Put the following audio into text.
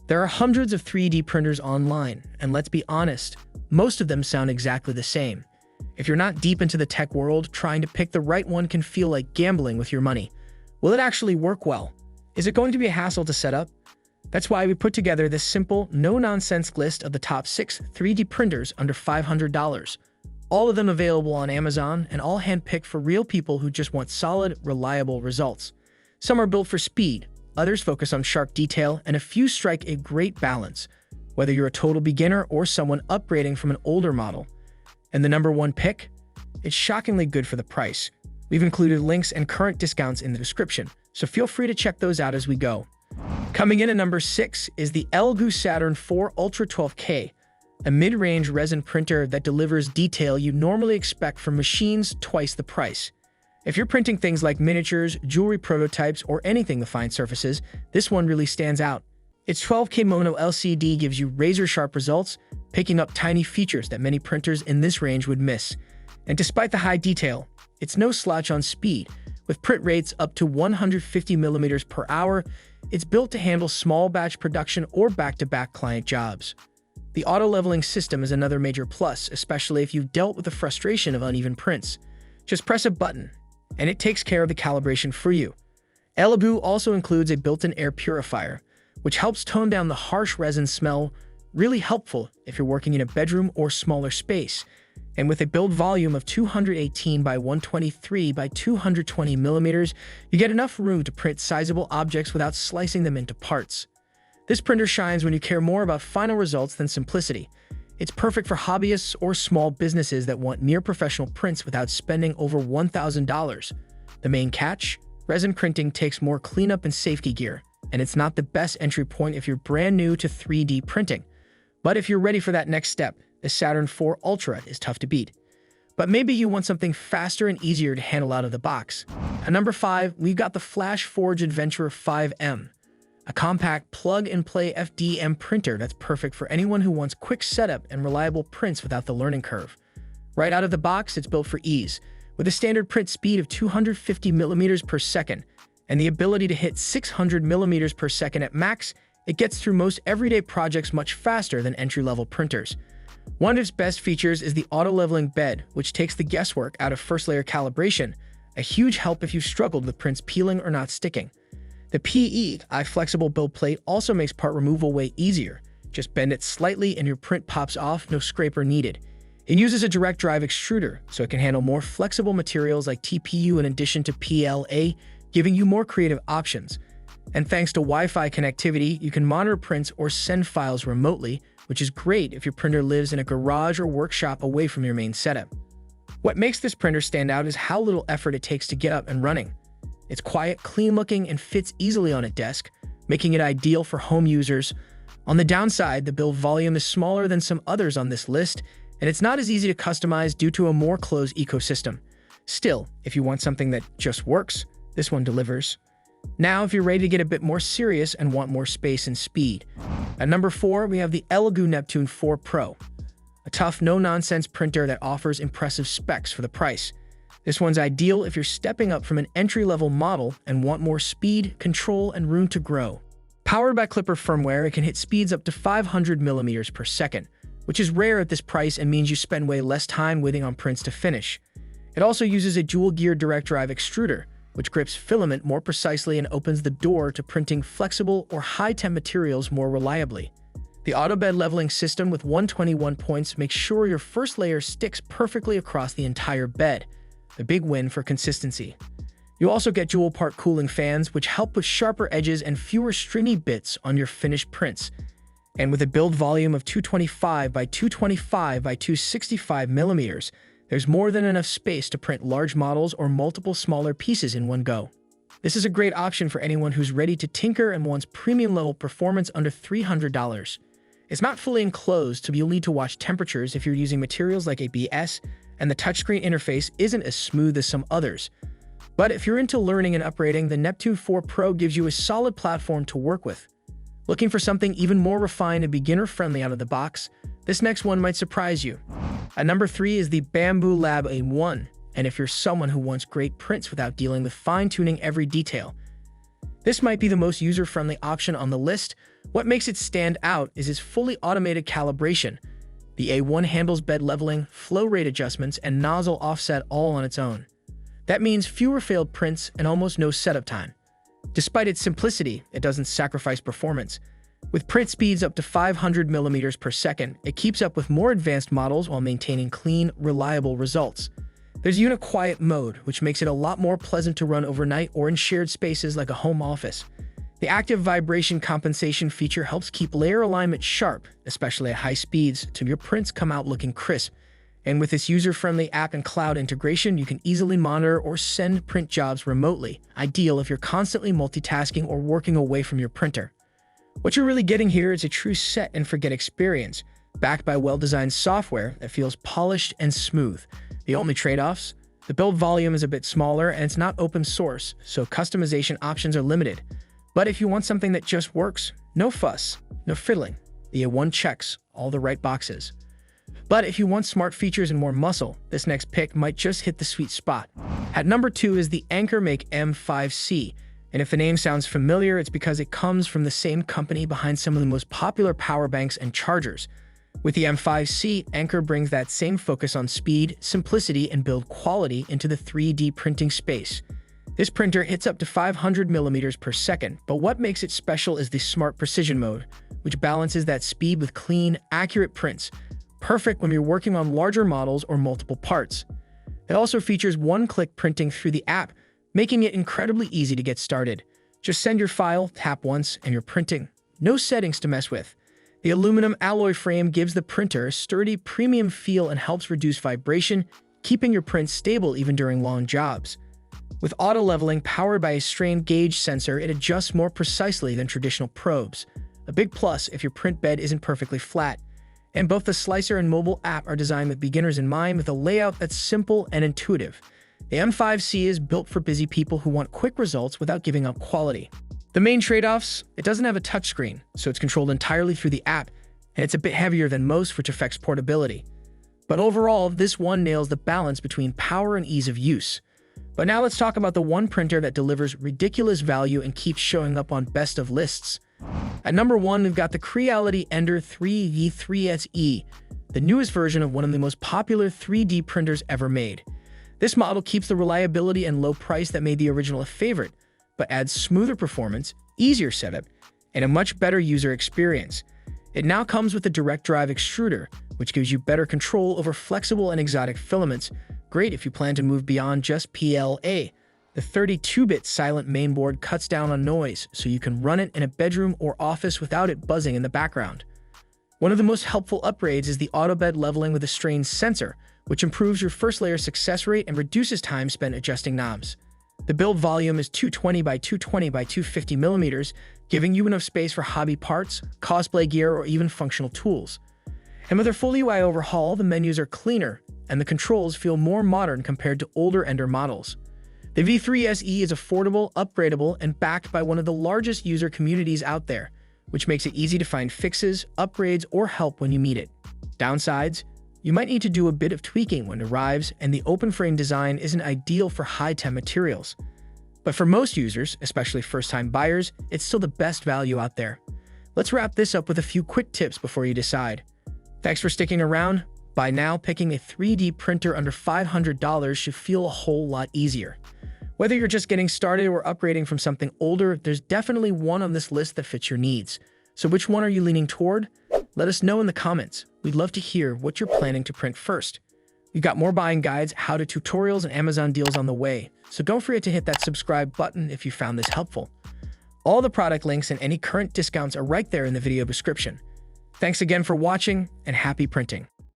There are hundreds of 3D printers online, and let's be honest, most of them sound exactly the same. If you're not deep into the tech world, trying to pick the right one can feel like gambling with your money. Will it actually work well? Is it going to be a hassle to set up? That's why we put together this simple, no-nonsense list of the top 6 3D printers under $500. All of them available on Amazon, and all handpicked for real people who just want solid, reliable results. Some are built for speed, others focus on sharp detail, and a few strike a great balance, whether you're a total beginner or someone upgrading from an older model. And the number one pick? It's shockingly good for the price. We've included links and current discounts in the description, so feel free to check those out as we go. Coming in at number 6 is the Elegoo Saturn 4 Ultra 12K, a mid-range resin printer that delivers detail you normally expect from machines twice the price. If you're printing things like miniatures, jewelry prototypes, or anything with fine surfaces, this one really stands out. Its 12K mono LCD gives you razor-sharp results, picking up tiny features that many printers in this range would miss. And despite the high detail, it's no slouch on speed. With print rates up to 150 millimeters per hour, it's built to handle small batch production or back-to-back client jobs. The auto-leveling system is another major plus, especially if you've dealt with the frustration of uneven prints. Just press a button, and it takes care of the calibration for you. Elegoo also includes a built-in air purifier, which helps tone down the harsh resin smell, really helpful if you're working in a bedroom or smaller space. And with a build volume of 218 by 123 by 220 millimeters, you get enough room to print sizable objects without slicing them into parts. This printer shines when you care more about final results than simplicity. It's perfect for hobbyists or small businesses that want near-professional prints without spending over $1,000. The main catch? Resin printing takes more cleanup and safety gear, and it's not the best entry point if you're brand new to 3D printing. But if you're ready for that next step, the Saturn 4 Ultra is tough to beat. But maybe you want something faster and easier to handle out of the box. At number 5, we've got the FlashForge Adventurer 5M, a compact plug-and-play FDM printer that's perfect for anyone who wants quick setup and reliable prints without the learning curve. Right out of the box, it's built for ease, with a standard print speed of 250 millimeters per second, and the ability to hit 600 millimeters per second at max. It gets through most everyday projects much faster than entry-level printers. One of its best features is the auto-leveling bed, which takes the guesswork out of first-layer calibration, a huge help if you've struggled with prints peeling or not sticking. The PE flexible build plate also makes part removal way easier. Just bend it slightly and your print pops off, no scraper needed. It uses a direct drive extruder, so it can handle more flexible materials like TPU in addition to PLA, giving you more creative options. And thanks to Wi-Fi connectivity, you can monitor prints or send files remotely, which is great if your printer lives in a garage or workshop away from your main setup. What makes this printer stand out is how little effort it takes to get up and running. It's quiet, clean-looking, and fits easily on a desk, making it ideal for home users. On the downside, the build volume is smaller than some others on this list, and it's not as easy to customize due to a more closed ecosystem. Still, if you want something that just works, this one delivers. Now, if you're ready to get a bit more serious and want more space and speed. At number 4, we have the Elgu Neptune 4 Pro, a tough, no-nonsense printer that offers impressive specs for the price. This one's ideal if you're stepping up from an entry-level model and want more speed, control, and room to grow. Powered by Clipper firmware, it can hit speeds up to 500 millimeters per second, which is rare at this price and means you spend way less time waiting on prints to finish. It also uses a dual-gear direct drive extruder, which grips filament more precisely and opens the door to printing flexible or high-temp materials more reliably. The auto bed leveling system with 121 points makes sure your first layer sticks perfectly across the entire bed, a big win for consistency. You also get dual-part cooling fans, which help with sharper edges and fewer stringy bits on your finished prints. And with a build volume of 225 by 225 by 265 millimeters, there's more than enough space to print large models or multiple smaller pieces in one go. This is a great option for anyone who's ready to tinker and wants premium-level performance under $300. It's not fully enclosed, so you'll need to watch temperatures if you're using materials like ABS, and the touchscreen interface isn't as smooth as some others. But if you're into learning and upgrading, the Neptune 4 Pro gives you a solid platform to work with. Looking for something even more refined and beginner-friendly out of the box? This next one might surprise you. At number 3 is the Bambu Lab A1, and if you're someone who wants great prints without dealing with fine-tuning every detail, this might be the most user-friendly option on the list. What makes it stand out is its fully automated calibration. The A1 handles bed leveling, flow rate adjustments, and nozzle offset all on its own. That means fewer failed prints and almost no setup time. Despite its simplicity, it doesn't sacrifice performance. With print speeds up to 500 millimeters per second, it keeps up with more advanced models while maintaining clean, reliable results. There's unit quiet mode, which makes it a lot more pleasant to run overnight or in shared spaces like a home office. The active vibration compensation feature helps keep layer alignment sharp, especially at high speeds, so your prints come out looking crisp. And with its user-friendly app and cloud integration, you can easily monitor or send print jobs remotely, ideal if you're constantly multitasking or working away from your printer. What you're really getting here is a true set-and-forget experience, backed by well-designed software that feels polished and smooth. The only trade-offs? The build volume is a bit smaller and it's not open source, so customization options are limited. But if you want something that just works, no fuss, no fiddling, the A1 checks all the right boxes. But if you want smart features and more muscle, this next pick might just hit the sweet spot. At number 2 is the AnkerMake M5C, and if the name sounds familiar, it's because it comes from the same company behind some of the most popular power banks and chargers. With the M5C, Anker brings that same focus on speed, simplicity, and build quality into the 3D printing space. This printer hits up to 500 millimeters per second, but what makes it special is the Smart Precision mode, which balances that speed with clean, accurate prints, perfect when you're working on larger models or multiple parts. It also features one-click printing through the app, making it incredibly easy to get started. Just send your file, tap once, and you're printing. No settings to mess with. The aluminum alloy frame gives the printer a sturdy, premium feel and helps reduce vibration, keeping your prints stable even during long jobs. With auto-leveling powered by a strain gauge sensor, it adjusts more precisely than traditional probes. A big plus if your print bed isn't perfectly flat. And both the slicer and mobile app are designed with beginners in mind with a layout that's simple and intuitive. The M5C is built for busy people who want quick results without giving up quality. The main trade-offs: it doesn't have a touchscreen, so it's controlled entirely through the app, and it's a bit heavier than most, which affects portability. But overall, this one nails the balance between power and ease of use. But now let's talk about the one printer that delivers ridiculous value and keeps showing up on best of lists. At number 1, we've got the Creality Ender 3V3SE, the newest version of one of the most popular 3D printers ever made. This model keeps the reliability and low price that made the original a favorite, but adds smoother performance, easier setup, and a much better user experience. It now comes with a direct drive extruder, which gives you better control over flexible and exotic filaments, great if you plan to move beyond just PLA. The 32-bit silent mainboard cuts down on noise, so you can run it in a bedroom or office without it buzzing in the background. One of the most helpful upgrades is the auto bed leveling with a strain sensor, which improves your first layer success rate and reduces time spent adjusting knobs. The build volume is 220 by 220 by 250 millimeters, giving you enough space for hobby parts, cosplay gear, or even functional tools. And with their full UI overhaul, the menus are cleaner, and the controls feel more modern compared to older Ender models. The V3SE is affordable, upgradable, and backed by one of the largest user communities out there, which makes it easy to find fixes, upgrades, or help when you need it. Downsides: you might need to do a bit of tweaking when it arrives, and the open frame design isn't ideal for high-temp materials. But for most users, especially first-time buyers, it's still the best value out there. Let's wrap this up with a few quick tips before you decide. Thanks for sticking around. By now, picking a 3D printer under $500 should feel a whole lot easier. Whether you're just getting started or upgrading from something older, there's definitely one on this list that fits your needs. So which one are you leaning toward? Let us know in the comments. We'd love to hear what you're planning to print first. We've got more buying guides, how-to tutorials, and Amazon deals on the way, so don't forget to hit that subscribe button if you found this helpful. All the product links and any current discounts are right there in the video description. Thanks again for watching, and happy printing!